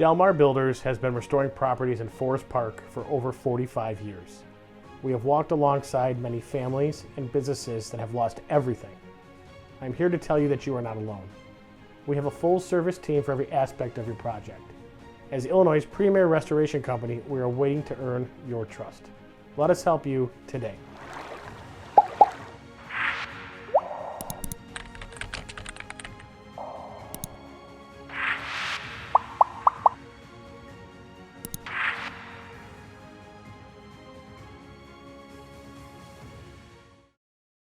Delmar Builders has been restoring properties in Forest Park for over 45 years. We have walked alongside many families and businesses that have lost everything. I'm here to tell you that you are not alone. We have a full-service team for every aspect of your project. As Illinois' premier restoration company, we are waiting to earn your trust. Let us help you today.